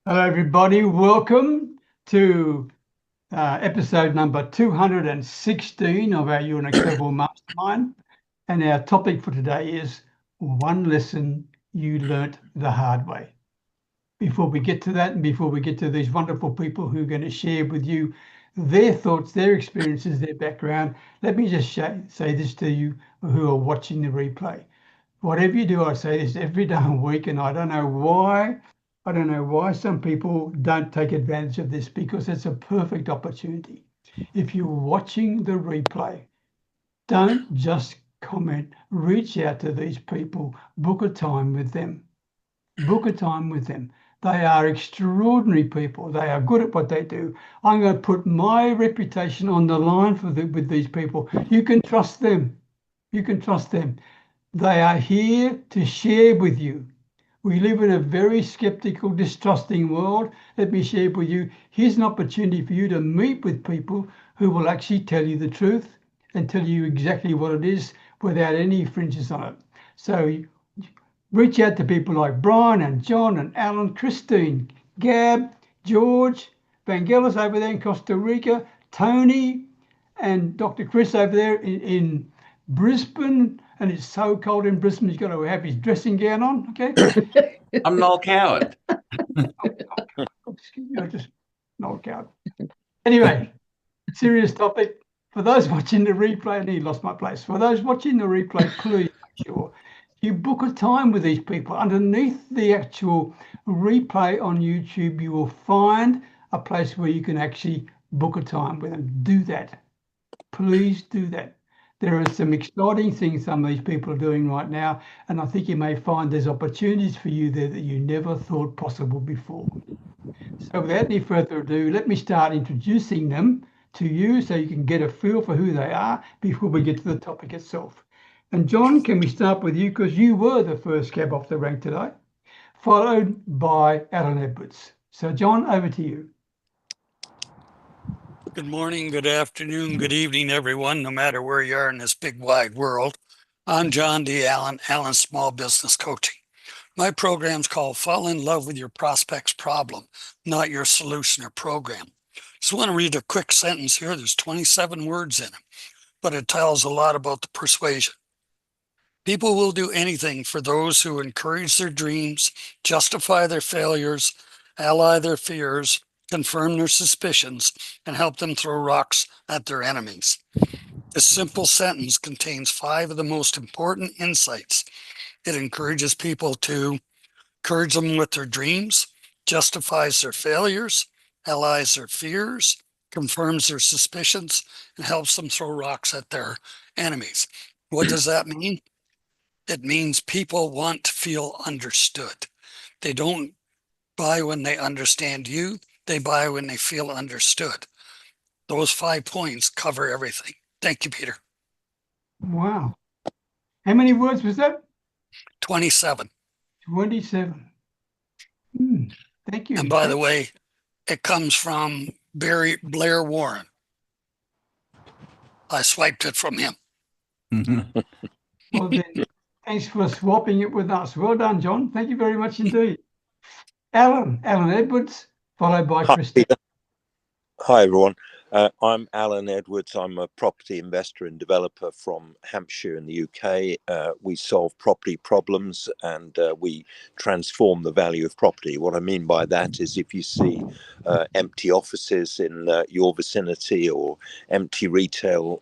Hello, everybody. Welcome to episode number 216 of our You're an Incredible Mastermind. And our topic for today is one lesson you learnt the hard way. Before we get to that, and before we get to these wonderful people who are going to share with you their thoughts, their experiences, their background, let me just say this to you who are watching the replay. Whatever you do, I say this every damn week, and I don't know why. I don't know why some people don't take advantage of this, because it's a perfect opportunity. If you're watching the replay, don't just comment, reach out to these people, book a time with them. Book a time with them. They are extraordinary people. They are good at what they do. I'm going to put my reputation on the line with these people. You can trust them. You can trust them. They are here to share with you. We live in a very skeptical, distrusting world. Let me share with you. Here's an opportunity for you to meet with people who will actually tell you the truth and tell you exactly what it is without any fringes on it. So reach out to people like Brian and John and Alan, Christine, Gab, George, Vangelis over there in Costa Rica, Tony, and Dr. Chris over there in Brisbane. And it's so cold in Brisbane, he's got to have his dressing gown on. Okay. I'm Noel Coward. Excuse me, I just Noel Coward. Anyway, serious topic. For those watching the replay, and he lost my place. For those watching the replay, please make sure you book a time with these people. Underneath the actual replay on YouTube, you will find a place where you can actually book a time with them. Do that. Please do that. There are some exciting things some of these people are doing right now, and I think you may find there's opportunities for you there that you never thought possible before. So without any further ado, let me start introducing them to you so you can get a feel for who they are before we get to the topic itself. And John, can we start with you, because you were the first cab off the rank today, followed by Alan Edwards. So John, over to you. Good morning, good afternoon, good evening, everyone, no matter where you are in this big wide world. I'm John D. Allen, Allen Small Business Coaching. My program's called Fall in Love with Your Prospect's Problem, not your solution or program. Just want to read a quick sentence here. There's 27 words in it, but it tells a lot about the persuasion. People will do anything for those who encourage their dreams, justify their failures, ally their fears, confirm their suspicions, and help them throw rocks at their enemies. This simple sentence contains 5 of the most important insights. It encourages people to encourage them with their dreams, justifies their failures, allies their fears, confirms their suspicions, and helps them throw rocks at their enemies. What does that mean? It means people want to feel understood. They don't buy when they understand you. They buy when they feel understood. Those 5 points cover everything. Thank you, Peter. Wow. How many words was that? 27. 27. Thank you. And by the way, it comes from Blair Warren. I swiped it from him. Well, then, thanks for swapping it with us. Well done, John. Thank you very much indeed. Alan Edwards, followed by Christiaan. Hi, everyone. I'm Alan Edwards. I'm a property investor and developer from Hampshire in the UK. We solve property problems and we transform the value of property. What I mean by that is if you see empty offices in your vicinity or empty retail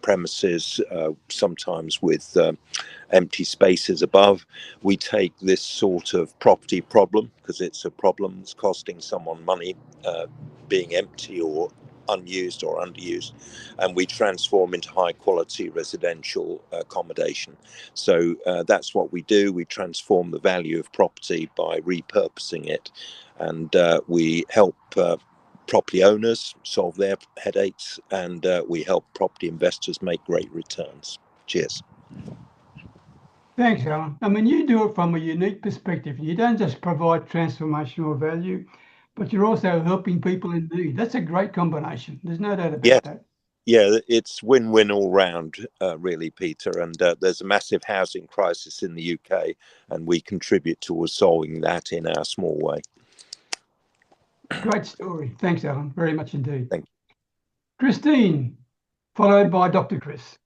premises, sometimes with empty spaces above, we take this sort of property problem, because it's a problem that's costing someone money, being empty or unused or underused, and we transform into high quality residential accommodation. So that's what we do. We transform the value of property by repurposing it, and we help property owners solve their headaches, and we help property investors make great returns. Cheers. Thanks, Alan. I mean, you do it from a unique perspective. You don't just provide transformational value, but you're also helping people in need. That's a great combination. There's no doubt about that. Yeah, it's win-win all round, really, Peter. And there's a massive housing crisis in the UK, and we contribute towards solving that in our small way. Great story. Thanks, Alan. Very much indeed. Thank you. Christine, followed by Dr. Chris.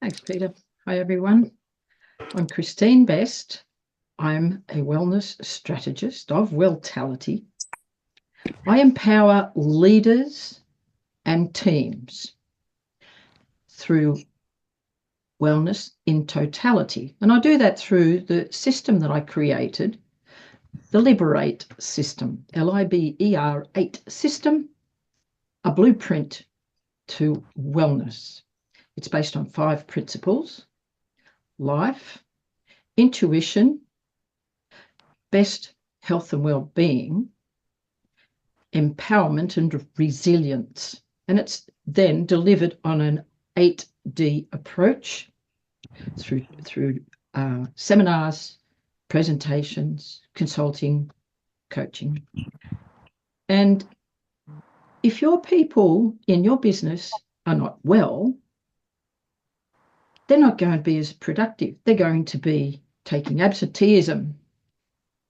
Thanks, Peter. Hi, everyone. I'm Christine Best. I'm a wellness strategist of Welltality. I empower leaders and teams through wellness in totality. And I do that through the system that I created, the Liberate system, LIBER8 system, a blueprint to wellness. It's based on 5 principles: life, intuition, best health and well-being, empowerment and resilience. And it's then delivered on an 8D approach through seminars, presentations, consulting, coaching. And if your people in your business are not well, they're not going to be as productive. They're going to be taking absenteeism.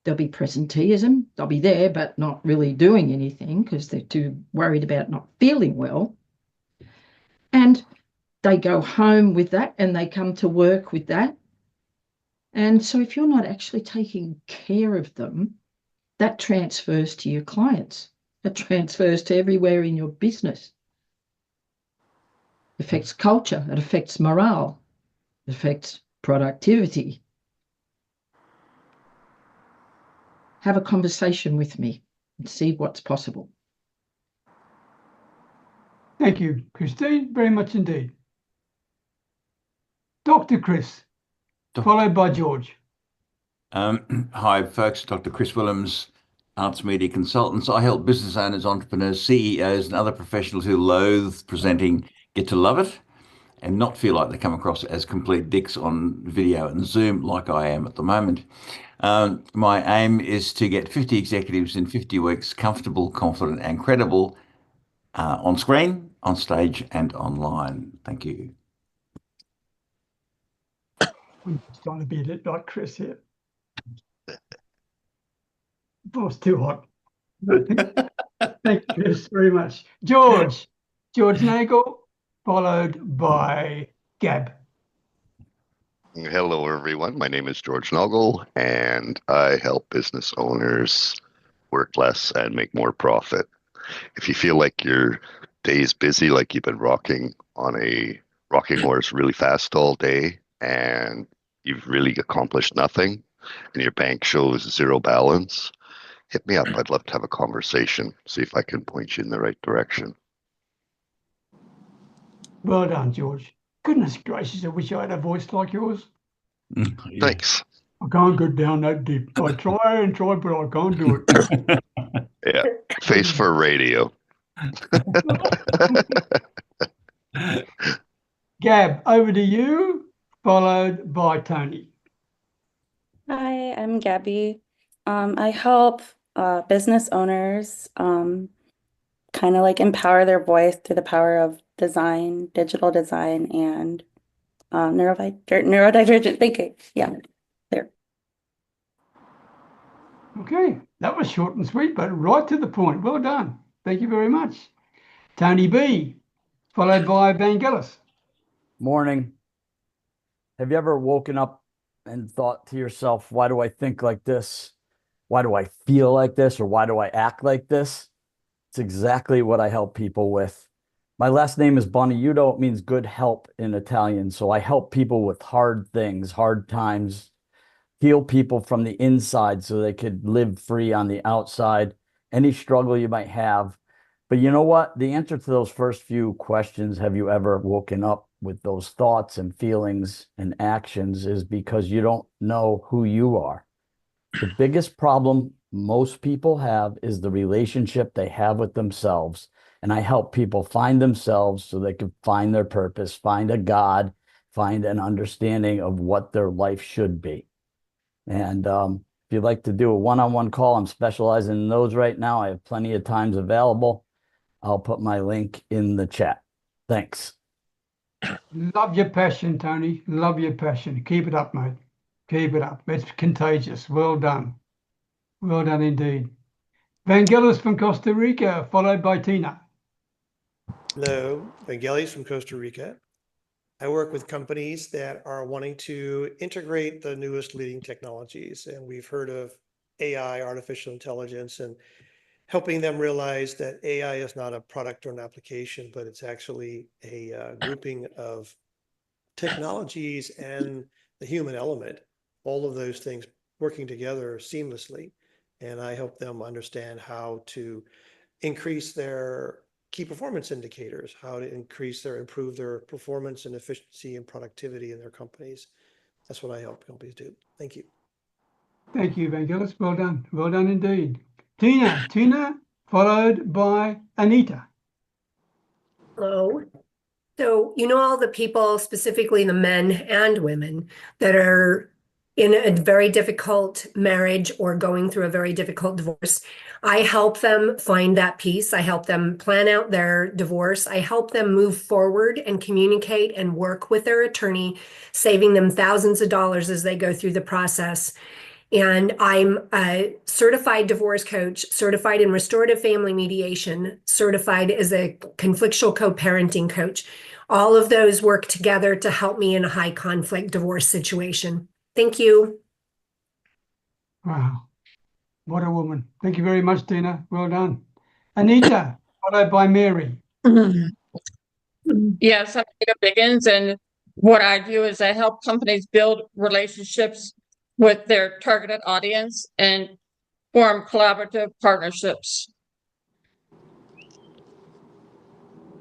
There'll be presenteeism. They'll be there, but not really doing anything because they're too worried about not feeling well. And they go home with that and they come to work with that. And so if you're not actually taking care of them, that transfers to your clients. It transfers to everywhere in your business. It affects culture. It affects morale. It affects productivity. Have a conversation with me and see what's possible. Thank you, Christine, very much indeed. Dr. Chris, followed by George. Hi, folks. Dr. Chris Willems, ArtsMedia Consultants. I help business owners, entrepreneurs, CEOs, and other professionals who loathe presenting get to love it and not feel like they come across as complete dicks on video and Zoom like I am at the moment. My aim is to get 50 executives in 50 weeks, comfortable, confident, and credible on screen, on stage, and online. Thank you. I'm just trying to be a bit like Chris here. Oh, it's too hot. Thank you, Chris, very much. George Nagel, followed by Gab. Hello, everyone. My name is George Noggle, and I help business owners work less and make more profit. If you feel like your day is busy, like you've been rocking on a rocking horse really fast all day, and you've really accomplished nothing, and your bank shows zero balance, hit me up. I'd love to have a conversation, see if I can point you in the right direction. Well done, George. Goodness gracious, I wish I had a voice like yours. Yeah. Thanks. I can't go down that deep. I try and try, but I can't do it. Yeah. Face for radio. Gab, over to you, followed by Tony. Hi, I'm Gabby. I help business owners kind of like empower their voice through the power of design, digital design, and neurodivergent thinking. Yeah, there. Okay, that was short and sweet, but right to the point. Well done. Thank you very much. Tony B, followed by Vangelis. Morning. Have you ever woken up and thought to yourself, why do I think like this? Why do I feel like this? Or why do I act like this? It's exactly what I help people with. My last name is Buonaiuto. It means good help in Italian. So I help people with hard things, hard times, heal people from the inside so they could live free on the outside, any struggle you might have. But you know what? The answer to those first few questions, have you ever woken up with those thoughts and feelings and actions, is because you don't know who you are. The biggest problem most people have is the relationship they have with themselves. And I help people find themselves so they can find their purpose, find a God, find an understanding of what their life should be. And if you'd like to do a one-on-one call, I'm specializing in those right now. I have plenty of times available. I'll put my link in the chat. Thanks. Love your passion, Tony. Love your passion. Keep it up, mate. Keep it up. It's contagious. Well done. Well done indeed. Vangelis from Costa Rica, followed by Tina. Hello, Vangelis from Costa Rica. I work with companies that are wanting to integrate the newest leading technologies, and we've heard of AI, artificial intelligence, and helping them realize that AI is not a product or an application, but it's actually a grouping of technologies and the human element, all of those things working together seamlessly. And I help them understand how to increase their key performance indicators, how to improve their performance and efficiency and productivity in their companies. That's what I help companies do. Thank you. Thank you, Vangelis. Well done. Well done indeed. Tina, followed by Anita. Hello. So, all the people, specifically the men and women, that are in a very difficult marriage or going through a very difficult divorce. I help them find that peace. I help them plan out their divorce. I help them move forward and communicate and work with their attorney, saving them thousands of dollars as they go through the process. And I'm a certified divorce coach, certified in restorative family mediation, certified as a conflictual co-parenting coach. All of those work together to help me in a high conflict divorce situation. Thank you. Wow. What a woman. Thank you very much, Tina. Well done. Anita, followed by Mary. Yes, I'm Anita Biggins, and what I do is I help companies build relationships with their targeted audience and form collaborative partnerships.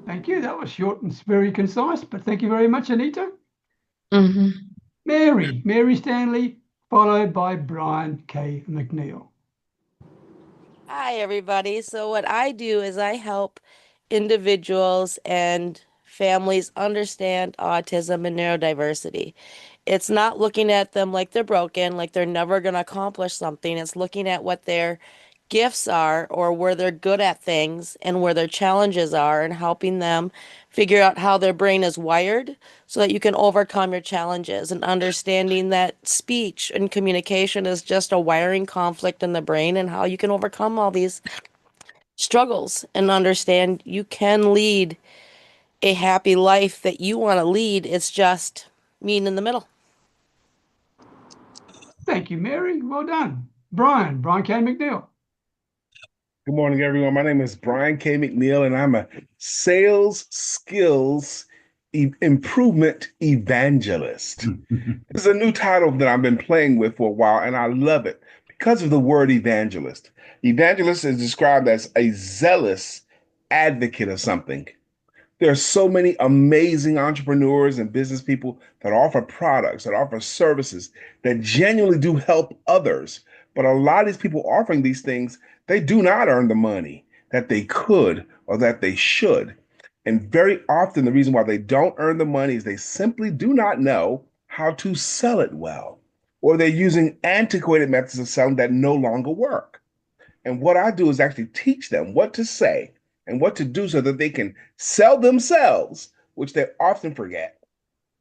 Thank you. That was short and very concise, but thank you very much, Anita. Mm-hmm. Mary Stanley, followed by Brian K. McNeil. Hi, everybody. So what I do is I help individuals and families understand autism and neurodiversity. It's not looking at them like they're broken, like they're never going to accomplish something. It's looking at what their gifts are or where they're good at things and where their challenges are and helping them figure out how their brain is wired so that you can overcome your challenges and understanding that speech and communication is just a wiring conflict in the brain and how you can overcome all these struggles and understand you can lead a happy life that you want to lead. It's just meeting in the middle. Thank you, Mary. Well done. Brian K. McNeil. Good morning, everyone. My name is Brian K. McNeil, and I'm a sales skills improvement evangelist. This is a new title that I've been playing with for a while, and I love it because of the word evangelist. Evangelist is described as a zealous advocate of something. There are so many amazing entrepreneurs and business people that offer products, that offer services that genuinely do help others. But a lot of these people offering these things, they do not earn the money that they could or that they should. And very often, the reason why they don't earn the money is they simply do not know how to sell it well, or they're using antiquated methods of selling that no longer work. And what I do is actually teach them what to say and what to do so that they can sell themselves, which they often forget,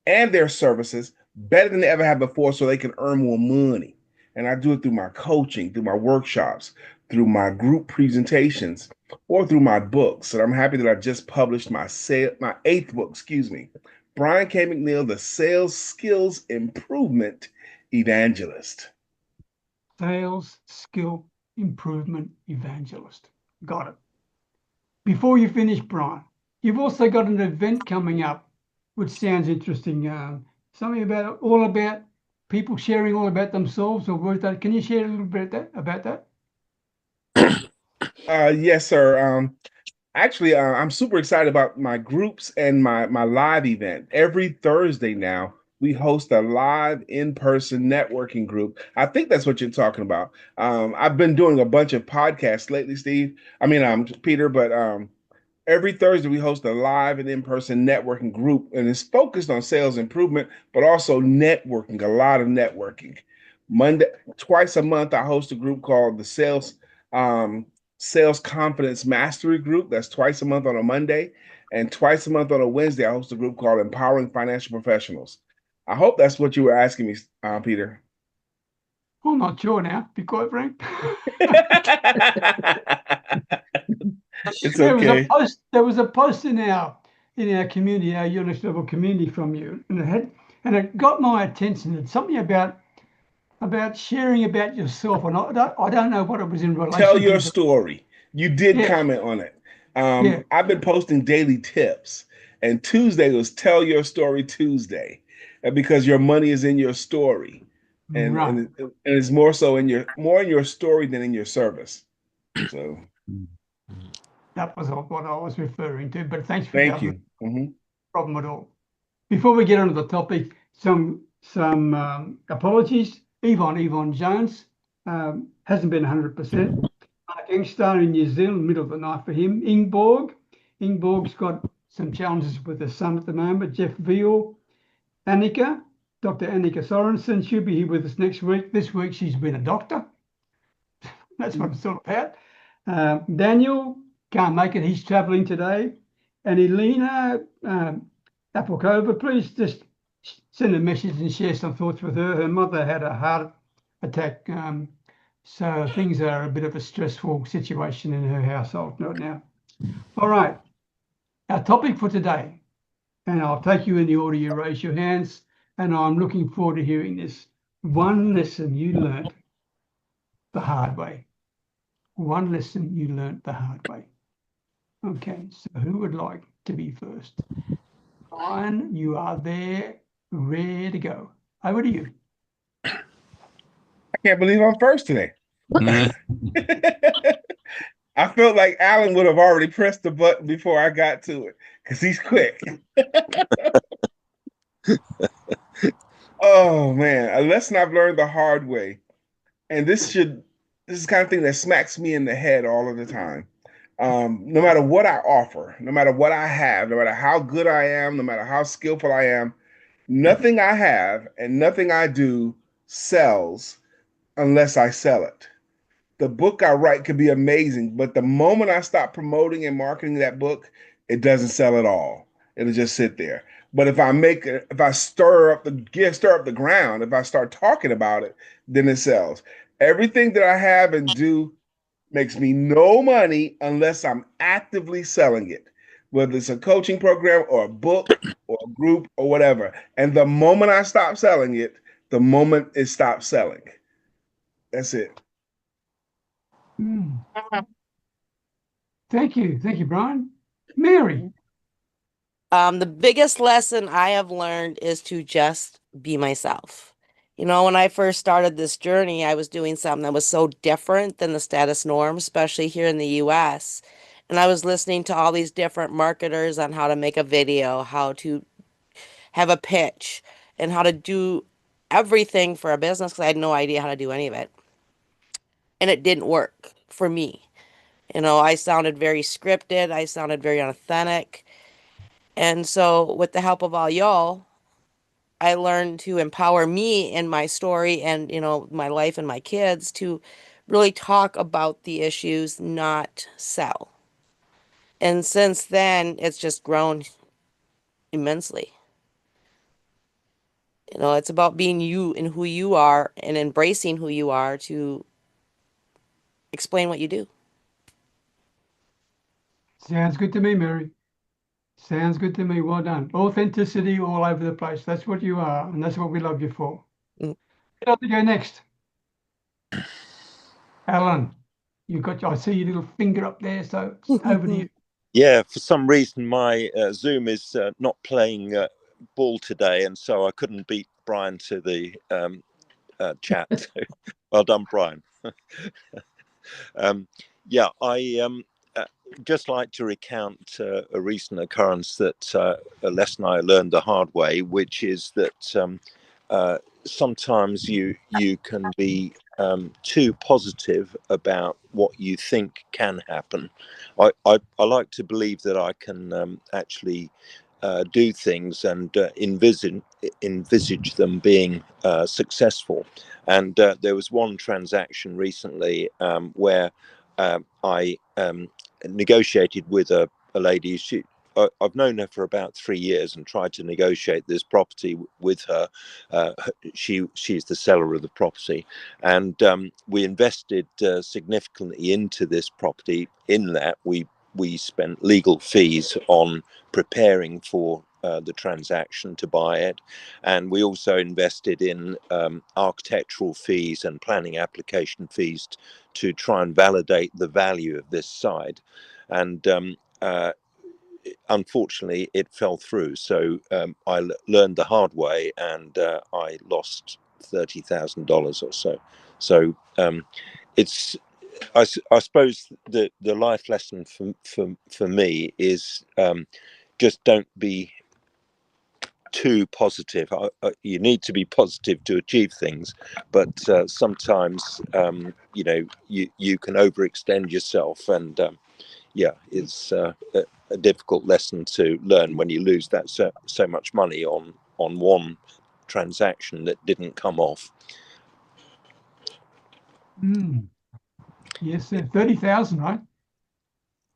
and their services better than they ever have before so they can earn more money. And I do it through my coaching, through my workshops, through my group presentations, or through my books. And I'm happy that I just published my 8th book, Brian K. McNeil, the Sales Skills Improvement Evangelist. Sales Skill Improvement Evangelist. Got it. Before you finish, Brian, you've also got an event coming up, which sounds interesting. Something about people sharing all about themselves or words that. Can you share a little bit about that? Yes, sir. Actually, I'm super excited about my groups and my live event. Every Thursday now, we host a live in-person networking group. I think that's what you're talking about. I've been doing a bunch of podcasts lately, Peter, but every Thursday we host a live and in-person networking group, and it's focused on sales improvement, but also networking, a lot of networking. Twice a month, I host a group called the Sales Confidence Mastery Group. That's twice a month on a Monday. And twice a month on a Wednesday, I host a group called Empowering Financial Professionals. I hope that's what you were asking me, Peter. I'm not sure now, to be quite frank. It's There was a okay. post. There was a post in our community, our Unix level community from you, and it got my attention. It's something about sharing about yourself, and I don't know what it was in Tell relation your to, but story. You did yeah, comment on it. yeah, I've been posting daily tips, and Tuesday was Tell Your Story Tuesday, because your money is in your story, and right. it's more so in your story than in your service. So That was what I was referring to. But thanks for the thank other you. Mhm. problem at all. Before we get on to the topic, some apologies. Yvonne Jones hasn't been 100%. Mark Engstone in New Zealand, middle of the night for him. Ingborg's got some challenges with the son at the moment. Jeff Veale, Dr. Annika Sorensen, she'll be here with us next week. This week she's been a doctor. That's what it's all about. Daniel can't make it. He's traveling today. And Elena Appelkova, please just send a message and share some thoughts with her. Her mother had a heart attack. So things are a bit of a stressful situation in her household right now. All right. Our topic for today, and I'll take you in the order you raise your hands, and I'm looking forward to hearing this. One lesson you learned the hard way. One lesson you learned the hard way. Okay, so who would like to be first? Brian, you are there, ready to go. Over to you. I can't believe I'm first today. I felt like Alan would have already pressed the button before I got to it because he's quick. Oh man, a lesson I've learned the hard way. And this is the kind of thing that smacks me in the head all of the time. No matter what I offer, no matter what I have, no matter how good I am, no matter how skillful I am, nothing I have and nothing I do sells unless I sell it. The book I write could be amazing, but the moment I stop promoting and marketing that book, it doesn't sell at all. It'll just sit there. But if I stir up the ground, if I start talking about it, then it sells. Everything that I have and do makes me no money unless I'm actively selling it, whether it's a coaching program or a book or a group or whatever. And the moment I stop selling it, the moment it stops selling. That's it. Thank you, Brian. Mary. The biggest lesson I have learned is to just be myself. You know, when I first started this journey, I was doing something that was so different than the status norm, especially here in the US. And I was listening to all these different marketers on how to make a video, how to have a pitch, and how to do everything for a business because I had no idea how to do any of it. And it didn't work for me. You know, I sounded very scripted. I sounded very unauthentic. And so with the help of all y'all, I learned to empower me in my story and, you know, my life and my kids to really talk about the issues, not sell. And since then, it's just grown immensely. You know, it's about being you and who you are and embracing who you are to explain what you do. Sounds good to me, Mary. Sounds good to me. Well done. Authenticity all over the place. That's what you are, and that's what we love you for. Mm. Who to go next? Alan, I see your little finger up there, so over to you. Yeah, for some reason my Zoom is not playing ball today, and so I couldn't beat Brian to the chat. Well done, Brian. Yeah, I just like to recount a recent occurrence that a lesson I learned the hard way, which is that sometimes you can be too positive about what you think can happen. I like to believe that I can actually do things and envisage them being successful. And there was one transaction recently where I negotiated with a lady. I've known her for about 3 years and tried to negotiate this property with her. She's the seller of the property, and we invested significantly into this property. In that, we we spent legal fees on preparing for the transaction to buy it, and we also invested in architectural fees and planning application fees to try and validate the value of this site. And unfortunately, it fell through. So I learned the hard way, and I lost $30,000 or so. So it's, I suppose the life lesson for me is just don't be too positive. You need to be positive to achieve things, but sometimes you can overextend yourself, and it's a difficult lesson to learn when you lose that so much money on one transaction that didn't come off. Yes, 30,000, right?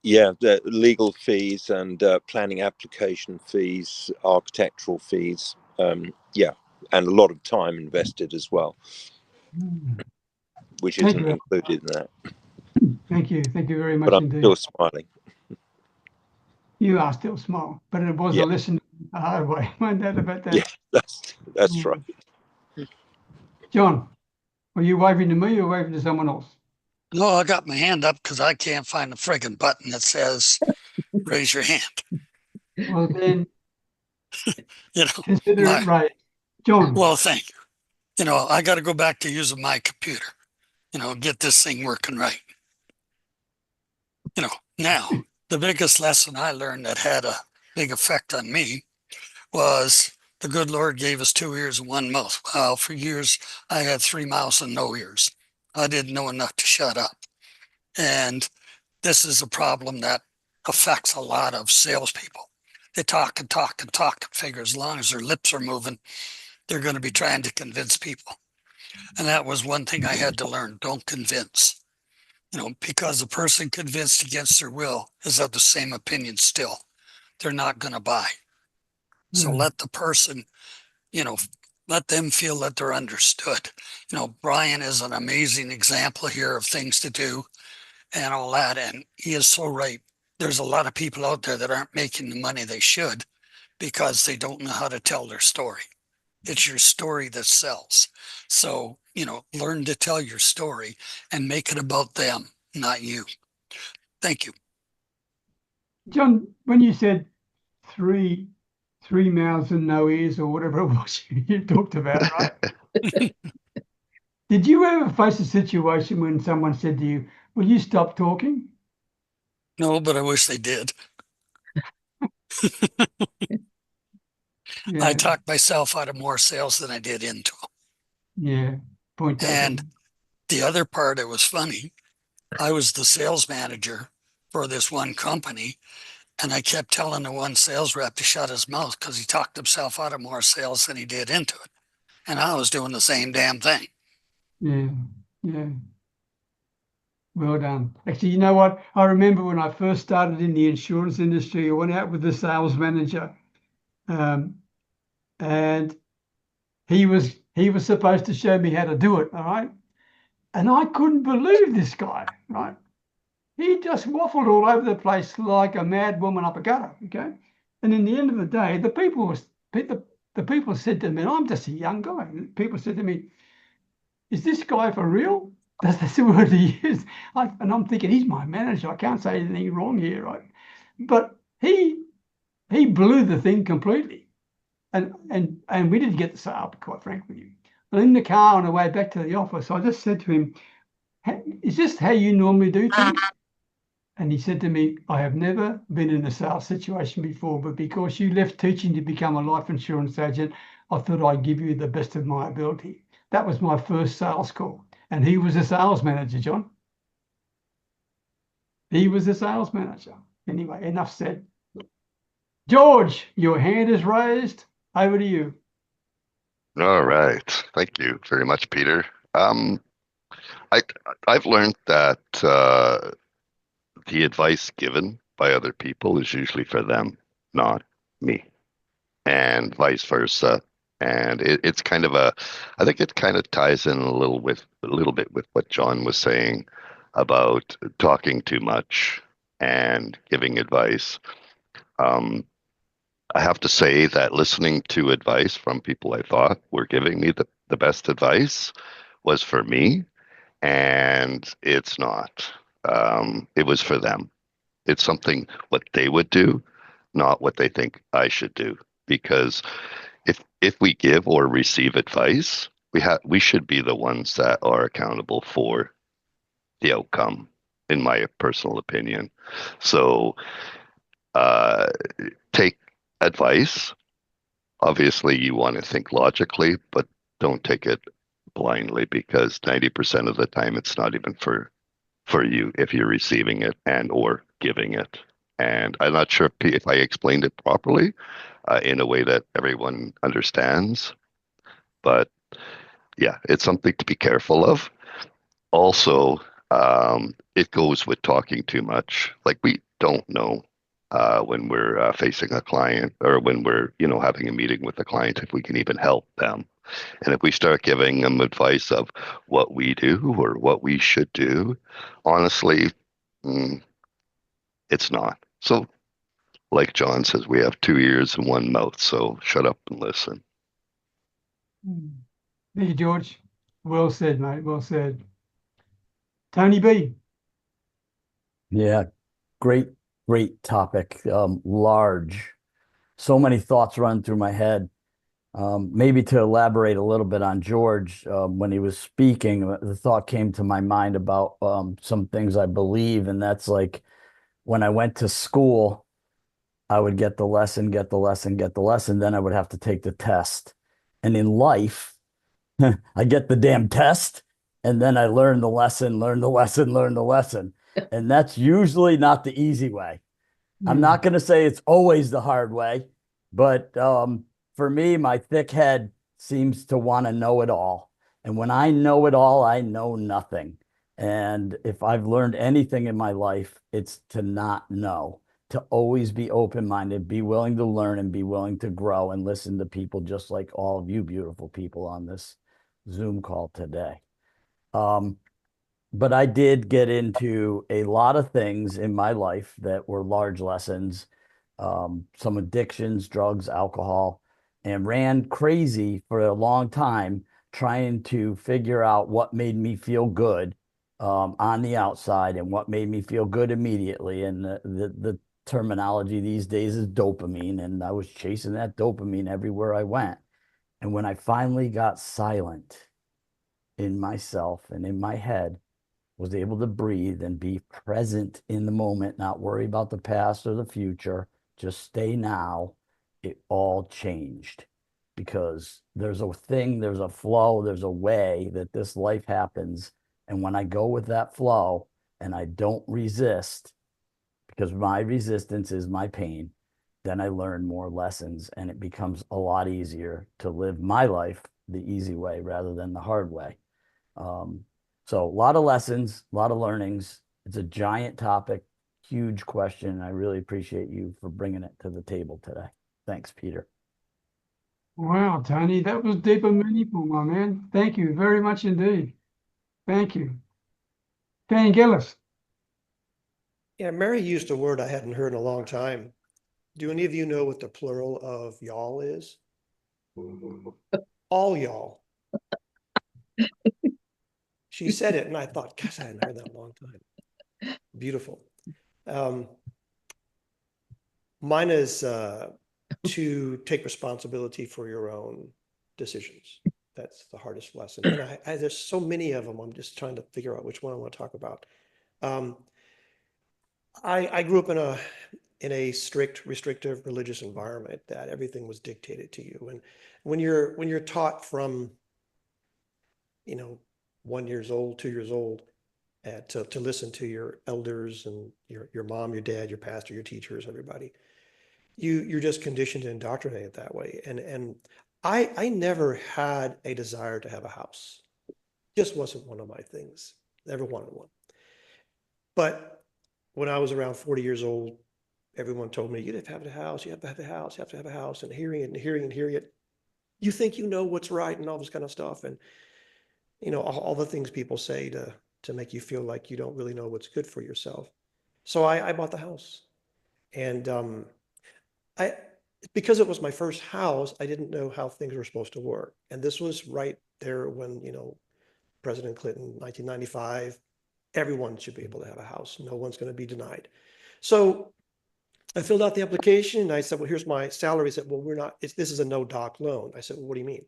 Yeah, the legal fees and planning application fees, architectural fees, and a lot of time invested as well, which isn't included in that. Thank you very much But I'm indeed. still smiling. You are still small, but it was a lesson the hard way. No doubt about that. Yeah, that's right. John, are you waving to me or waving to someone else? No, I got my hand up because I can't find the friggin' button that says raise your hand. Well, then, consider my, it right. John. Well, thank you. I got to go back to using my computer, get this thing working right. Now, the biggest lesson I learned that had a big effect on me was the good Lord gave us 2 ears and 1 mouth. Well, for years, I had 3 mouths and no ears. I didn't know enough to shut up. And this is a problem that affects a lot of salespeople. They talk and talk and talk and figure as long as their lips are moving, they're going to be trying to convince people. And that was one thing I had to learn. Don't convince. Because a person convinced against their will is of the same opinion still. They're not going to buy. So let the person, let them feel that they're understood. Brian is an amazing example here of things to do and all that. And he is so right. There's a lot of people out there that aren't making the money they should because they don't know how to tell their story. It's your story that sells. So, learn to tell your story and make it about them, not you. Thank you. John, when you said three mouths and no ears or whatever it was you talked about, right? Did you ever face a situation when someone said to you, will you stop talking? No, but I wish they did. Yeah. I talked myself out of more sales than I did into them. Yeah, point taken. And the other part, it was funny. I was the sales manager for this one company, and I kept telling the one sales rep to shut his mouth because he talked himself out of more sales than he did into it. And I was doing the same damn thing. Yeah. Well done. Actually, you know what? I remember when I first started in the insurance industry, I went out with the sales manager, and he was supposed to show me how to do it, all right? And I couldn't believe this guy, right? He just waffled all over the place like a mad woman up a gutter, okay? And in the end of the day, the people said to me, and I'm just a young guy, people said to me, is this guy for real? That's the word he used. And I'm thinking, he's my manager. I can't say anything wrong here, right? But he blew the thing completely. And we didn't get the sale, quite frankly with you. But in the car on the way back to the office, I just said to him, is this how you normally do things? And he said to me, I have never been in a sales situation before, but because you left teaching to become a life insurance agent, I thought I'd give you the best of my ability. That was my first sales call. And he was a sales manager, John. He was a sales manager. Anyway, enough said. George, your hand is raised. Over to you. All right. Thank you very much, Peter. I've learned that the advice given by other people is usually for them, not me, and vice versa. And it's kind of I think it kind of ties in a little bit with what John was saying about talking too much and giving advice. I have to say that listening to advice from people I thought were giving me the best advice was for me, and it's not. It was for them. It's something what they would do, not what they think I should do. Because if we give or receive advice, we should be the ones that are accountable for the outcome, in my personal opinion. So take advice. Obviously, you want to think logically, but don't take it blindly, because 90% of the time it's not even for you if you're receiving it and or giving it. And I'm not sure if I explained it properly in a way that everyone understands, but yeah, it's something to be careful of. Also, it goes with talking too much. Like, we don't know when we're facing a client, or when we're, having a meeting with a client, if we can even help them. And if we start giving them advice of what we do or what we should do, honestly, it's not. So, like John says, we have 2 ears and one mouth. So shut up and listen. Thank you, George. Well said, mate. Well said. Tony B. Yeah, great topic. Large. So many thoughts run through my head. Maybe to elaborate a little bit on George, when he was speaking, the thought came to my mind about some things I believe, and that's like, when I went to school, I would get the lesson, then I would have to take the test. And in life, I get the damn test, and then I learn the lesson. And that's usually not the easy way. I'm not going to say it's always the hard way, but for me, my thick head seems to want to know it all. And when I know it all, I know nothing. And if I've learned anything in my life, it's to not know, to always be open-minded, be willing to learn, and be willing to grow and listen to people just like all of you beautiful people on this Zoom call today. But I did get into a lot of things in my life that were large lessons, some addictions, drugs, alcohol, and ran crazy for a long time trying to figure out what made me feel good on the outside and what made me feel good immediately. And the terminology these days is dopamine, and I was chasing that dopamine everywhere I went. And when I finally got silent in myself and in my head, was able to breathe and be present in the moment, not worry about the past or the future, just stay now, it all changed. Because there's a thing, there's a flow, there's a way that this life happens. And when I go with that flow and I don't resist, because my resistance is my pain, then I learn more lessons, and it becomes a lot easier to live my life the easy way rather than the hard way. So a lot of lessons, a lot of learnings. It's a giant topic, huge question. I really appreciate you for bringing it to the table today. Thanks, Peter. Wow, Tony, that was deep and meaningful, my man. Thank you very much indeed. Thank you. Vangelis. Yeah, Mary used a word I hadn't heard in a long time. Do any of you know what the plural of y'all is? All y'all. She said it, and I thought, gosh, I hadn't heard that in a long time. Beautiful. Mine is to take responsibility for your own decisions. That's the hardest lesson. And there's so many of them. I'm just trying to figure out which one I want to talk about. I grew up in a strict, restrictive religious environment that everything was dictated to you. And when you're taught from 1 year old, 2 years old, to listen to your elders and your mom, your dad, your pastor, your teachers, everybody, you're just conditioned and indoctrinated that way. And I never had a desire to have a house. Just wasn't one of my things. Never wanted one. But when I was around 40 years old, everyone told me, you have to have a house, you have to have a house, you have to have a house, and hearing it. You think you know what's right and all this kind of stuff. And all the things people say to make you feel like you don't really know what's good for yourself. So I bought the house, and because it was my first house, I didn't know how things were supposed to work. And this was right there when, President Clinton, 1995, everyone should be able to have a house. No one's going to be denied. So I filled out the application and I said, well, here's my salary. He said, well, this is a no doc loan. I said, well, what do you mean?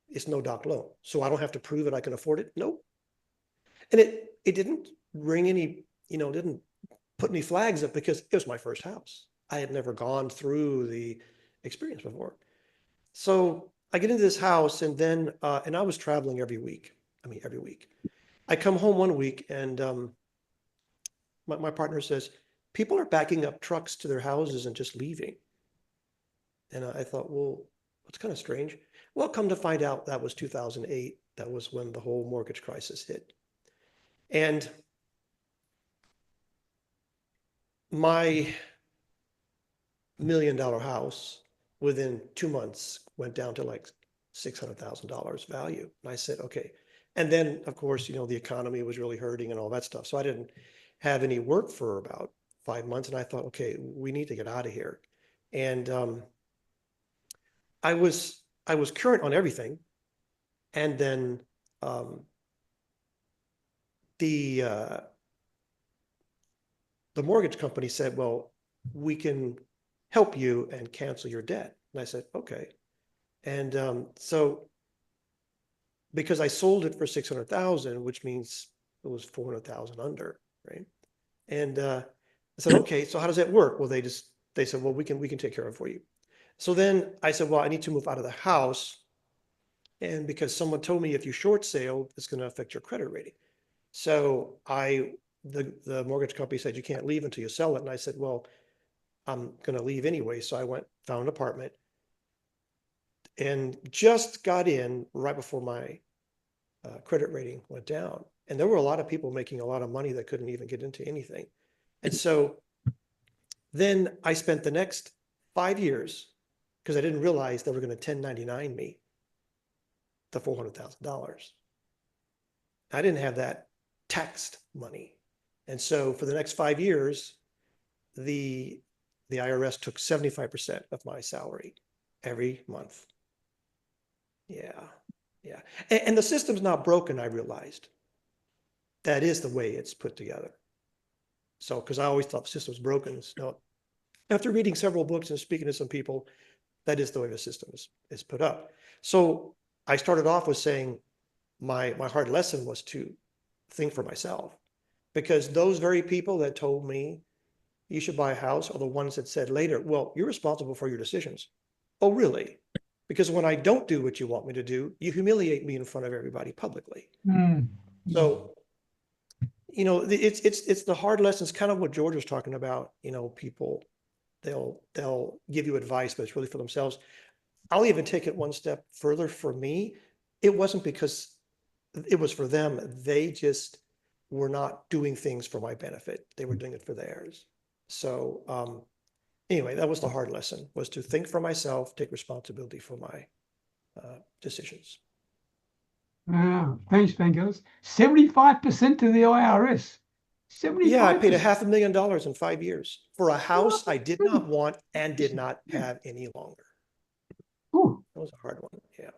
It's no doc loan. So I don't have to prove that I can afford it? Nope. And it didn't ring any, didn't put any flags up because it was my first house. I had never gone through the experience before. So I get into this house, and then, and I was traveling every week. Every week. I come home one week, and my partner says, people are backing up trucks to their houses and just leaving. And I thought, well, that's kind of strange. Well, come to find out, that was 2008. That was when the whole mortgage crisis hit. And my $1 million house within 2 months went down to like $600,000 value. And I said, okay. And then, of course, the economy was really hurting and all that stuff. So I didn't have any work for about 5 months. And I thought, okay, we need to get out of here. And I was current on everything. And then the mortgage company said, well, we can help you and cancel your debt. And I said, okay. And so because I sold it for 600,000, which means it was 400,000 under, right? And I said, okay, so how does that work? Well, they said, well, we can take care of it for you. So then I said, well, I need to move out of the house. And because someone told me if you short sale, it's going to affect your credit rating. So the mortgage company said, you can't leave until you sell it. And I said, well, I'm going to leave anyway. So I found an apartment and just got in right before my credit rating went down. And there were a lot of people making a lot of money that couldn't even get into anything. And so then I spent the next 5 years, because I didn't realize they were going to 1099 me the $400,000. I didn't have that taxed money. And so for the next 5 years, the IRS took 75% of my salary every month. Yeah. And the system's not broken, I realized. That is the way it's put together. So, because I always thought the system was broken. So after reading several books and speaking to some people, that is the way the system is put up. So I started off with saying my hard lesson was to think for myself, because those very people that told me you should buy a house are the ones that said later, well, you're responsible for your decisions. Oh, really? Because when I don't do what you want me to do, you humiliate me in front of everybody publicly. So, it's the hard lessons, kind of what George was talking about. People, they'll give you advice, but it's really for themselves. I'll even take it one step further. For me, it wasn't because it was for them. They just were not doing things for my benefit. They were doing it for theirs. So anyway, that was the hard lesson, was to think for myself, take responsibility for my decisions. Wow, thanks, Vangelis. 75% to the IRS. 75%. Yeah, I paid $500,000 in 5 years for a house I did not want and did not have any longer. Ooh, that was a hard one. Yeah.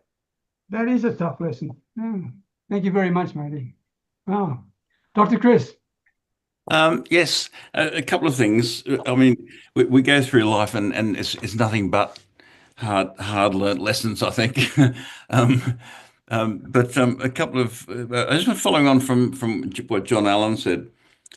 That is a tough lesson. Thank you very much, Matty. Wow. Dr. Chris. Yes, a couple of things. I mean, we go through life and it's nothing but hard learned lessons, I think. But a couple of, I just following on from what John Allen said,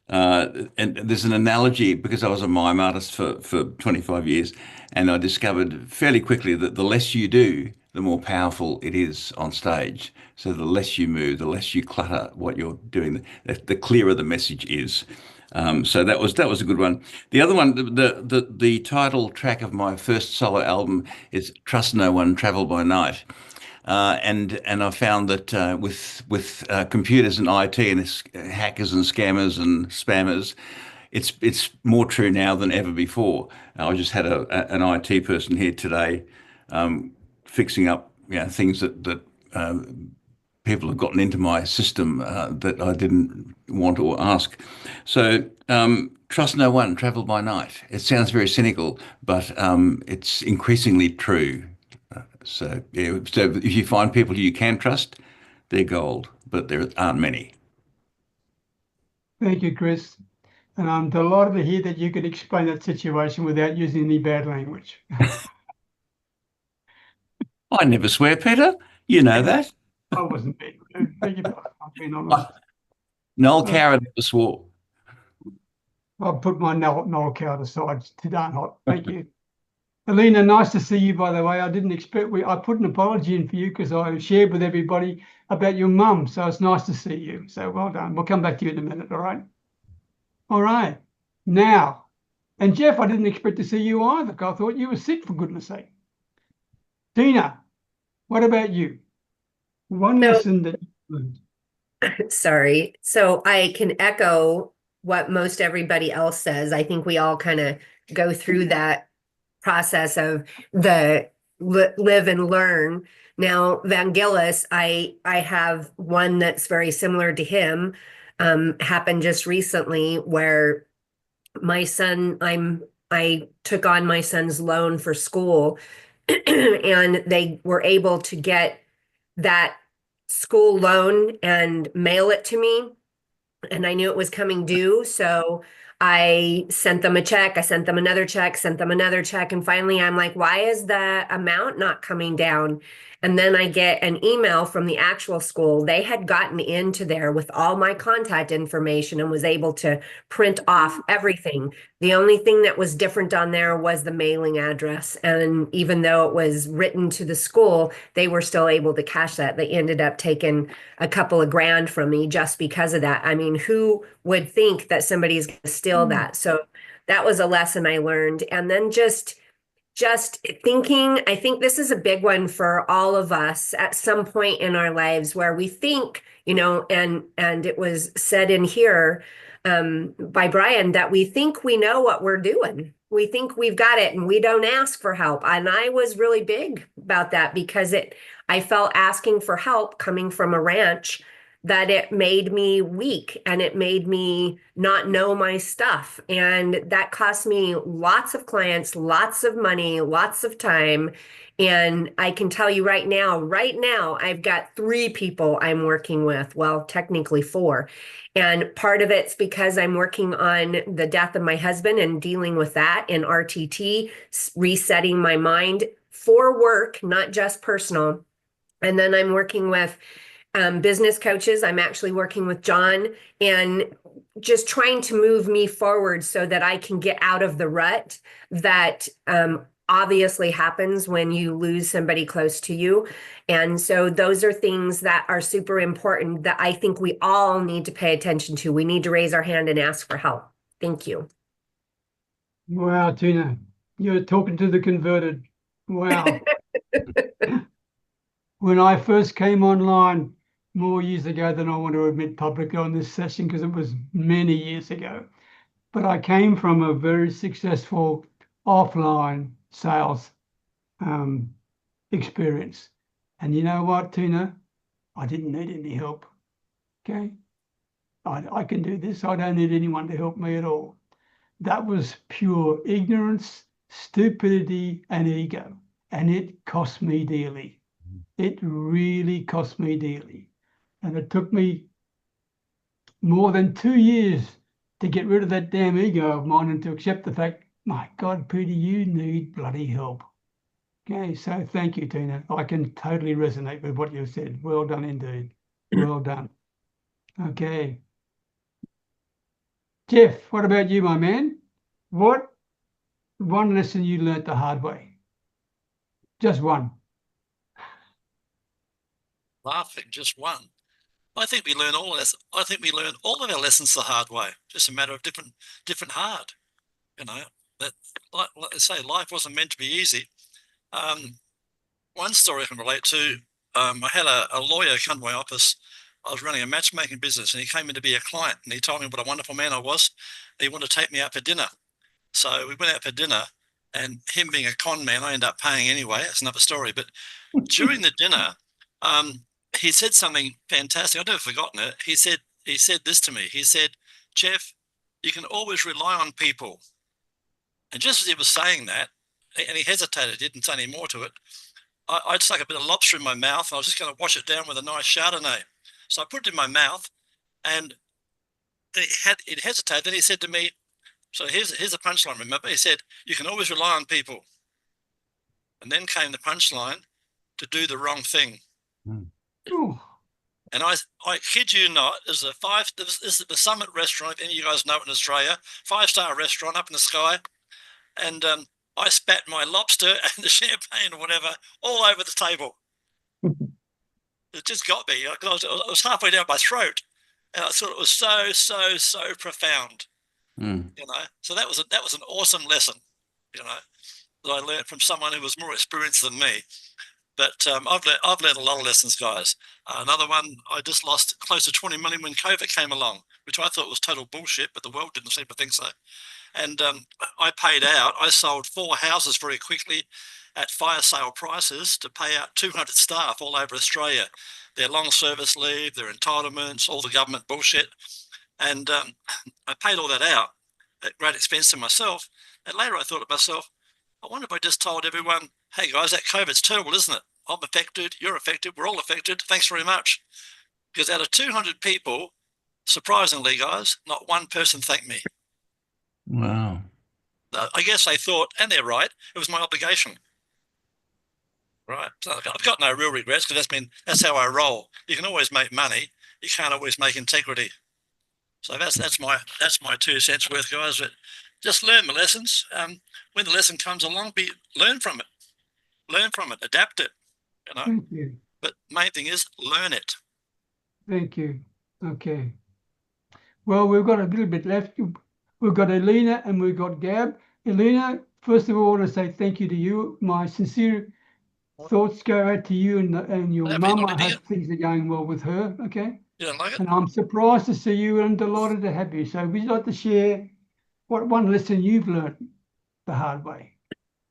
and there's an analogy, because I was a mime artist for 25 years, and I discovered fairly quickly that the less you do, the more powerful it is on stage. So the less you move, the less you clutter what you're doing, the clearer the message is. So that was a good one. The other one, the title track of my first solo album is "Trust No One, Travel by Night." And I found that with computers and IT and hackers and scammers and spammers, it's more true now than ever before. I just had an IT person here today, fixing up things that people have gotten into my system that I didn't want to ask. So trust no one, travel by night. It sounds very cynical, but it's increasingly true. So if you find people you can trust, they're gold, but there aren't many. Thank you, Chris. And I'm delighted to hear that you could explain that situation without using any bad language. I never swear, Peter. You know that. I wasn't being rude. Beg your pardon. I'm being honest. Noel Coward never swore. I'll put my Noel Coward aside to darn hot. Thank you. Alina, nice to see you, by the way. I didn't expect I put an apology in for you because I shared with everybody about your mum. So it's nice to see you. So well done. We'll come back to you in a minute, all right? All right. Now, and Jeff, I didn't expect to see you either. I thought you were sick, for goodness sake. Tina, what about you? One lesson that you learned. Sorry. So I can echo what most everybody else says. I think we all kind of go through that process of the live and learn. Now, Vangelis, I have one that's very similar to him. Happened just recently where my son, I took on my son's loan for school and they were able to get that school loan and mail it to me. And I knew it was coming due. So I sent them a check. I sent them another check, sent them another check. And finally, I'm like, why is the amount not coming down? And then I get an email from the actual school. They had gotten into there with all my contact information and was able to print off everything. The only thing that was different on there was the mailing address. And even though it was written to the school, they were still able to cash that. They ended up taking a couple of grand from me just because of that. I mean, who would think that somebody's going to steal that? So that was a lesson I learned. And then just thinking, I think this is a big one for all of us at some point in our lives where we think, and it was said in here by Brian that we think we know what we're doing. We think we've got it and we don't ask for help. And I was really big about that because I felt asking for help coming from a ranch that it made me weak and it made me not know my stuff. And that cost me lots of clients, lots of money, lots of time. And I can tell you right now, I've got 3 people I'm working with. Well, technically 4. And part of it's because I'm working on the death of my husband and dealing with that in RTT, resetting my mind for work, not just personal. And then I'm working with business coaches. I'm actually working with John and just trying to move me forward so that I can get out of the rut that obviously happens when you lose somebody close to you. And so those are things that are super important that I think we all need to pay attention to. We need to raise our hand and ask for help. Thank you. Wow, Tina, you're talking to the converted. Wow. When I first came online more years ago than I want to admit publicly on this session because it was many years ago, but I came from a very successful offline sales experience. And you know what, Tina? I didn't need any help. Okay. I can do this. I don't need anyone to help me at all. That was pure ignorance, stupidity, and ego. And it cost me dearly. It really cost me dearly. And it took me more than 2 years to get rid of that damn ego of mine and to accept the fact, my God, Peter, you need bloody help. Okay, so thank you, Tina. I can totally resonate with what you said. Well done indeed. Well done. Okay. Jeff, what about you, my man? What one lesson you learnt the hard way? Just one. Laughing, just one. I think we learn all of this. I think we learn all of our lessons the hard way. Just a matter of different hard. That like I say, life wasn't meant to be easy. One story I can relate to. I had a lawyer come to my office. I was running a matchmaking business, and he came in to be a client, and he told me what a wonderful man I was. He wanted to take me out for dinner. So we went out for dinner, and him being a con man, I ended up paying anyway. That's another story. But during the dinner, he said something fantastic. I've never forgotten it. He said this to me. He said, Jeff, you can always rely on people. And just as he was saying that, and he hesitated, didn't say any more to it, I stuck a bit of lobster in my mouth, and I was just going to wash it down with a nice Chardonnay. So I put it in my mouth, and it hesitated. Then he said to me, so here's the punchline, remember? He said, you can always rely on people. And then came the punchline, to do the wrong thing. Ooh. And I kid you not, this is the Summit restaurant, if any of you guys know it in Australia, 5-star restaurant up in the sky. And I spat my lobster and the champagne or whatever all over the table. It just got me. I was halfway down my throat. And I thought it was so profound. You know, so that was an awesome lesson, you know, that I learned from someone who was more experienced than me. But I've learned a lot of lessons, guys. Another one, I just lost close to 20 million when COVID came along, which I thought was total bullshit, but the world didn't seem to think so. And I paid out. I sold 4 houses very quickly at fire sale prices to pay out 200 staff all over Australia, their long service leave, their entitlements, all the government bullshit. And I paid all that out at great expense to myself. And later I thought to myself, I wonder if I just told everyone, hey guys, that COVID's terrible, isn't it? I'm affected, you're affected, we're all affected. Thanks very much. Because out of 200 people, surprisingly, guys, not one person thanked me. Wow. I guess they thought, and they're right, it was my obligation. Right. So I've got no real regrets because that's how I roll. You can always make money. You can't always make integrity. So that's my 2 cents worth, guys. But just learn the lessons. When the lesson comes along, learn from it, adapt it. You know. Thank you. But main thing is learn it. Thank you. Okay. Well, we've got a little bit left. We've got Elena and we've got Gab. Elena, first of all, I want to say thank you to you. My sincere thoughts go out to you and your mum. I hope things are going well with her. Okay. You don't like it? And I'm surprised to see you and delighted to have you. So would you like to share what one lesson you've learned the hard way?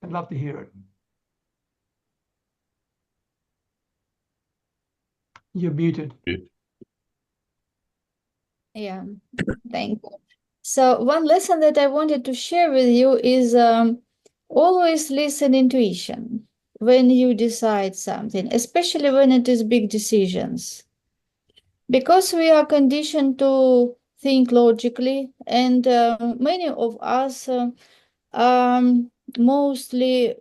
I'd love to hear it. You're muted. Yeah, thank you. So one lesson that I wanted to share with you is always listen intuition when you decide something, especially when it is big decisions. Because we are conditioned to think logically, and many of us mostly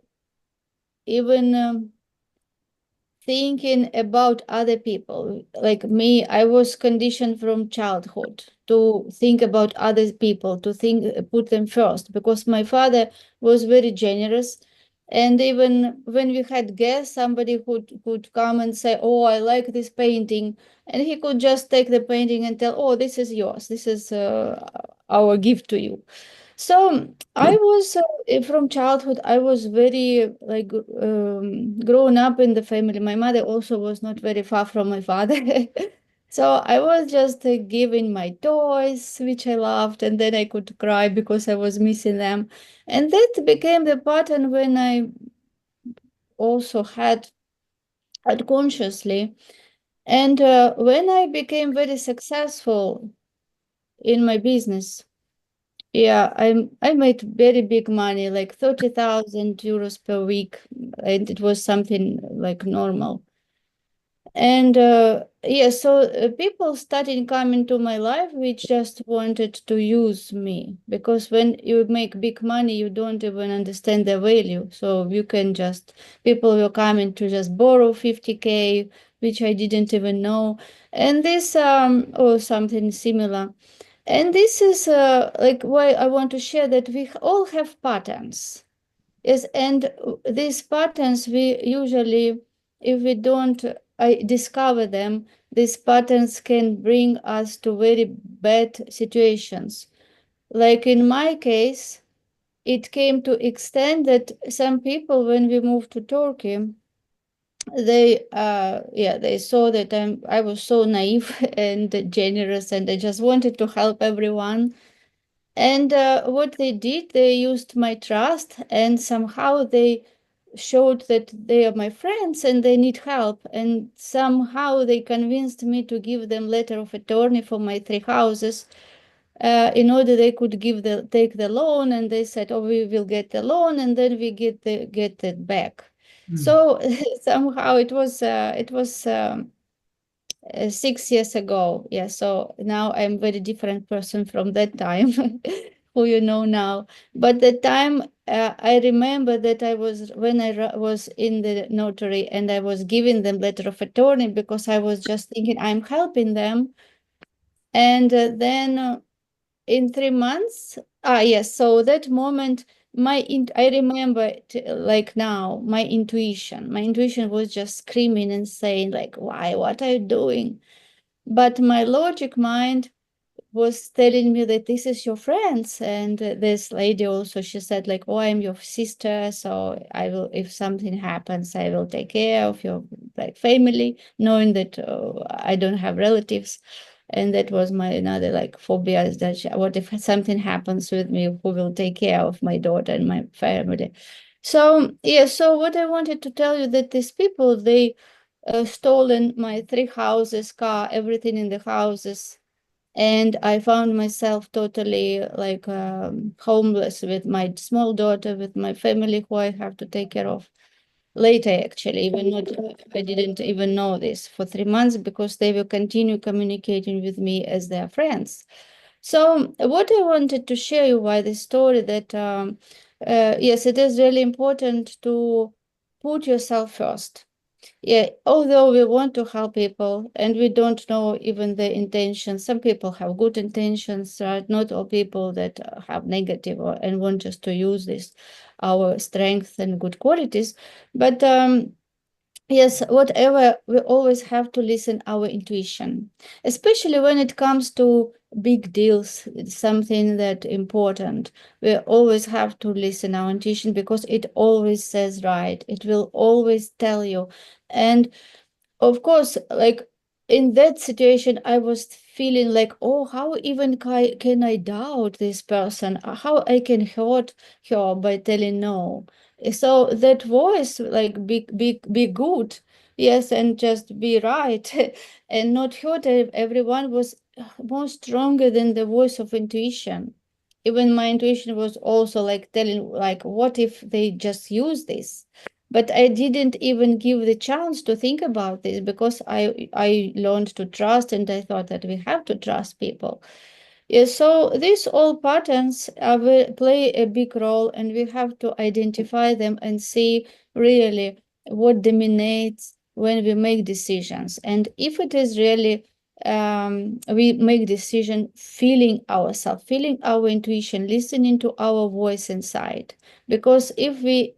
even thinking about other people. Like me, I was conditioned from childhood to think about other people, to put them first, because my father was very generous. And even when we had guests, somebody could come and say, oh, I like this painting. And he could just take the painting and tell, oh, this is yours. This is our gift to you. So I was, from childhood, I was very grown up in the family. My mother also was not very far from my father. So I was just giving my toys, which I loved, and then I could cry because I was missing them. And that became the pattern when I also had consciously. And when I became very successful in my business, yeah, I made very big money, like 30,000 euros per week, and it was something like normal. And yeah, so people started coming to my life which just wanted to use me, because when you make big money, you don't even understand the value. So you can just, people were coming to just borrow 50K, which I didn't even know. And this, or something similar. And this is like why I want to share that we all have patterns. Yes, and these patterns we usually, if we don't discover them, these patterns can bring us to very bad situations. Like in my case, it came to extent that some people, when we moved to Turkey, they saw that I was so naive and generous, and I just wanted to help everyone. And what they did, they used my trust, and somehow they showed that they are my friends and they need help. And somehow they convinced me to give them letter of attorney for my 3 houses in order they could take the loan. And they said, oh, we will get the loan and then we get it back. So somehow it was 6 years ago. Yeah, so now I'm very different person from that time, who you know now. But the time I remember that when I was in the notary and I was giving them letter of attorney because I was just thinking I'm helping them. And then in 3 months, yes, so that moment, I remember like now, my intuition was just screaming and saying like, why, what are you doing? But my logic mind was telling me that this is your friends. And this lady also, she said like, oh, I'm your sister, so I will, if something happens, I will take care of your like family, knowing that I don't have relatives. And that was my another like phobia, is that what if something happens with me, who will take care of my daughter and my family? So yeah, so what I wanted to tell you, that these people, they stolen my 3 houses, car, everything in the houses. And I found myself totally like homeless with my small daughter, with my family who I have to take care of. Later, actually, even not, I didn't even know this for 3 months because they will continue communicating with me as their friends. So what I wanted to share you by this story, that yes, it is really important to put yourself first. Yeah, although we want to help people and we don't know even the intentions, some people have good intentions, right? Not all people that have negative and want just to use this, our strengths and good qualities. But yes, whatever, we always have to listen our intuition, especially when it comes to big deals, something that important. We always have to listen our intuition because it always says right. It will always tell you. And of course, like in that situation, I was feeling like, oh, how even can I doubt this person? How I can hurt her by telling no? So that voice, like, be good, yes, and just be right, and not hurt everyone, was more stronger than the voice of intuition. Even my intuition was also like telling, like, what if they just use this? But I didn't even give the chance to think about this because I learned to trust, and I thought that we have to trust people. Yeah, so these all patterns will play a big role, and we have to identify them and see really what dominates when we make decisions. And if it is really we make decision feeling ourselves, feeling our intuition, listening to our voice inside. Because if we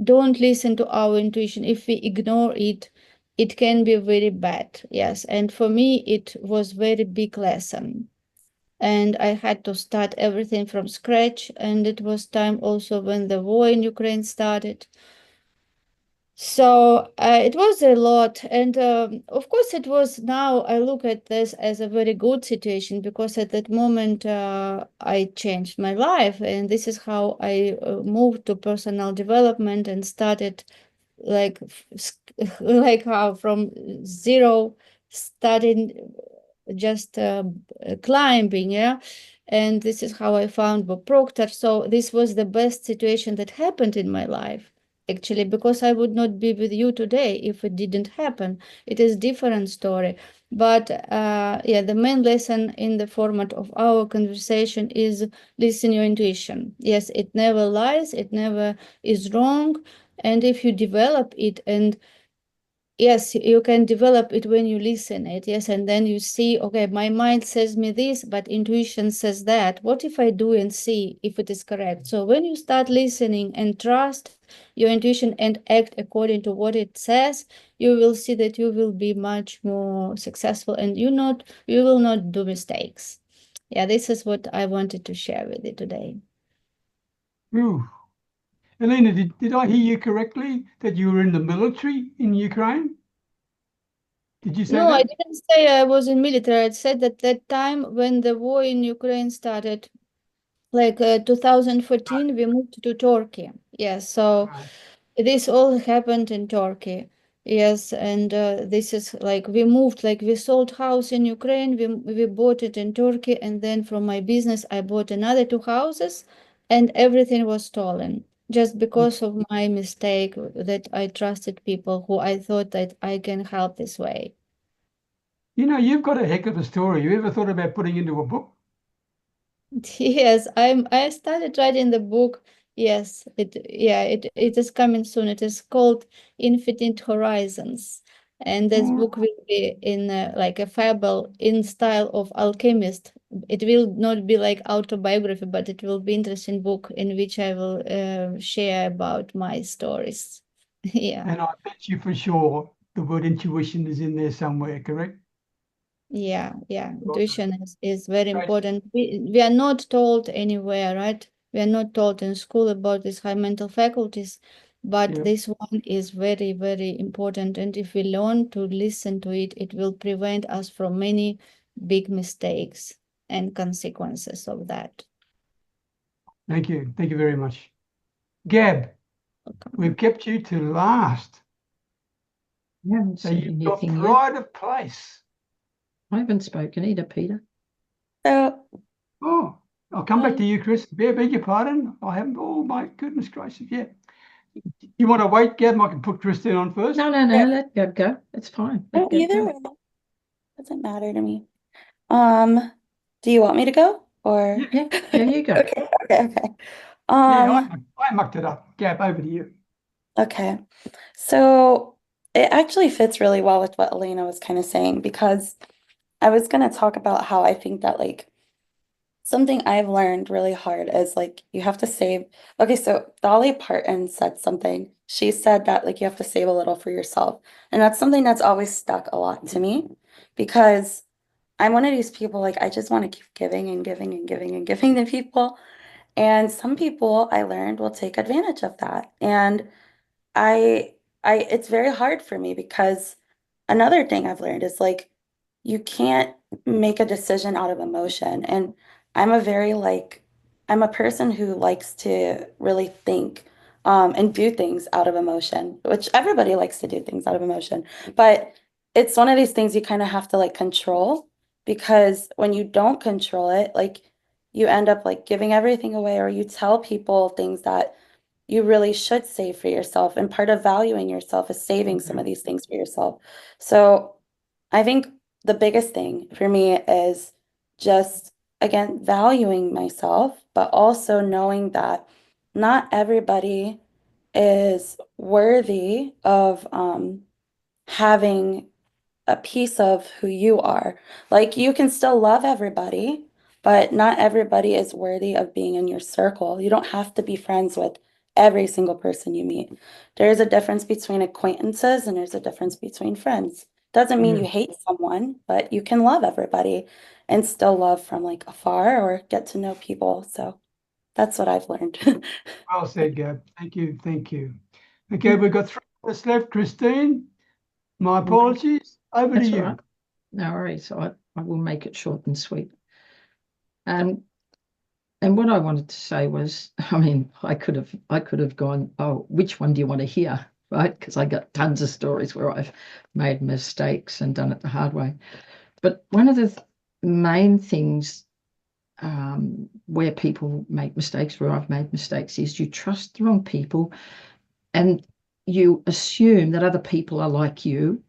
don't listen to our intuition, if we ignore it, it can be very bad. Yes, and for me it was very big lesson, and I had to start everything from scratch. And it was time also when the war in Ukraine started. So it was a lot. And of course it was, now I look at this as a very good situation, because at that moment I changed my life, and this is how I moved to personal development and started like like how from zero, starting just climbing, yeah. And this is how I found Bob Proctor. So this was the best situation that happened in my life, actually, because I would not be with you today if it didn't happen. It is different story. But yeah, the main lesson in the format of our conversation is listen your intuition. Yes, it never lies, it never is wrong. And if you develop it, and yes, you can develop it when you listen it, yes, and then you see, okay, my mind says me this, but intuition says that. What if I do and see if it is correct? So when you start listening and trust your intuition and act according to what it says, you will see that you will be much more successful, and you will not do mistakes. Yeah, this is what I wanted to share with you today. Ooh. Elena, did I hear you correctly that you were in the military in Ukraine? Did you say No, I that? didn't say I was in military. I said that time when the war in Ukraine started, like 2014, we moved to Turkey. Yes, so Right. this all happened in Turkey. Yes, and this is like we moved, like we sold house in Ukraine, we bought it in Turkey, and then from my business I bought another 2 houses, and everything was stolen just because of my mistake that I trusted people who I thought that I can help this way. You know, you've got a heck of a story. You ever thought about putting into a book? Yes, I started writing the book. Yes, it is coming soon. It is called Infinite Horizons, and this book will be in like a fable in style of alchemist. It will not be like autobiography, but it will be interesting book in which I will share about my stories. Yeah. And I bet you for sure the word intuition is in there somewhere, correct? Yeah, Well done. intuition is very Great. important. We are not told anywhere, right? We are not taught in school about these high mental faculties, but Yeah. this one is very, very important. And if we learn to listen to it, it will prevent us from many big mistakes and consequences of that. Thank you. Thank you very much. Gab, we've kept you to last. I haven't So said you've got anything yet. pride of place. I haven't spoken either, Peter. So, Oh, I'll come back to you, Chris. Beg your pardon. I haven't. Oh, my goodness gracious. Yeah. You want to wait, Gab? I can put Christine on first. No, let Gab go. It's fine. Let Gab either go. way, doesn't matter to me. Do you want me to go or? Yeah, you go. Okay. Yeah, I mucked it up. Gab, over to you. Okay. So it actually fits really well with what Elena was kind of saying, because I was going to talk about how I think that like something I've learned really hard is like you have to save. Okay, so Dolly Parton said something. She said that like you have to save a little for yourself. And that's something that's always stuck a lot to me, because I'm one of these people, like I just want to keep giving and giving and giving and giving to people. And some people I learned will take advantage of that. And I it's very hard for me, because another thing I've learned is like you can't make a decision out of emotion. And I'm a very like I'm a person who likes to really think and do things out of emotion, which everybody likes to do things out of emotion. But it's one of these things you kind of have to like control, because when you don't control it, like you end up like giving everything away, or you tell people things that you really should save for yourself. And part of valuing yourself is saving some of these things for yourself. So I think the biggest thing for me is just, again, valuing myself, but also knowing that not everybody is worthy of having a piece of who you are. Like you can still love everybody, but not everybody is worthy of being in your circle. You don't have to be friends with every single person you meet. There's a difference between acquaintances and there's a difference between friends. Doesn't mean you hate someone, but you can love everybody and still love from like afar or get to know people. So that's what I've learned. Well said, Gab. Thank you. Thank you. Okay, we've got 3 minutes left. Christine, my apologies. Over to That's all you. right. No worries. I will make it short and sweet. And what I wanted to say was, I mean, I could have gone, oh, which one do you want to hear? Right? Because I got tons of stories where I've made mistakes and done it the hard way. But one of the main things where people make mistakes, where I've made mistakes, is you trust the wrong people and you assume that other people are like you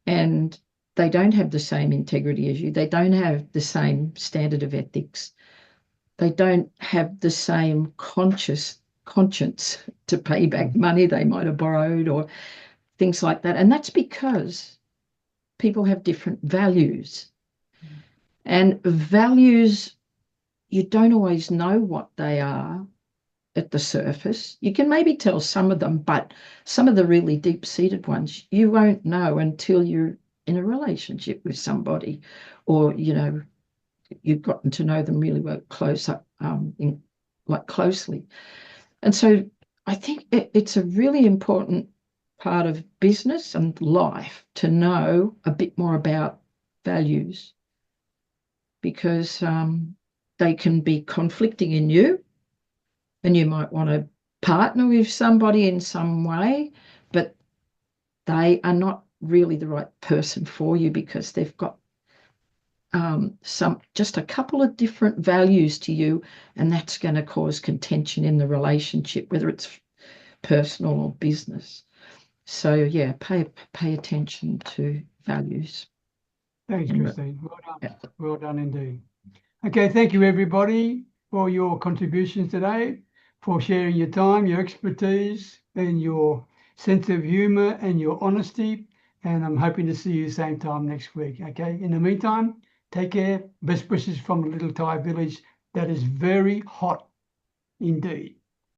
and they don't have the same integrity as you. They don't have the same standard of ethics. They don't have the same conscience to pay back money they might have borrowed or things like that. And that's because people have different values. And values, you don't always know what they are at the surface. You can maybe tell some of them, but some of the really deep-seated ones, you won't know until you're in a relationship with somebody, or, you know, you've gotten to know them really well, closely. And so I think it's a really important part of business and life to know a bit more about values, because they can be conflicting in you, and you might want to partner with somebody in some way, but they are not really the right person for you because they've got just a couple of different values to you, and that's going to cause contention in the relationship, whether it's personal or business. So yeah, pay attention to values. Thanks, Christine. Well done. Yeah. Well done indeed. Okay, thank you everybody for your contributions today, for sharing your time, your expertise, and your sense of humour and your honesty. And I'm hoping to see you same time next week. Okay. In the meantime, take care. Best wishes from a little Thai village that is very hot indeed.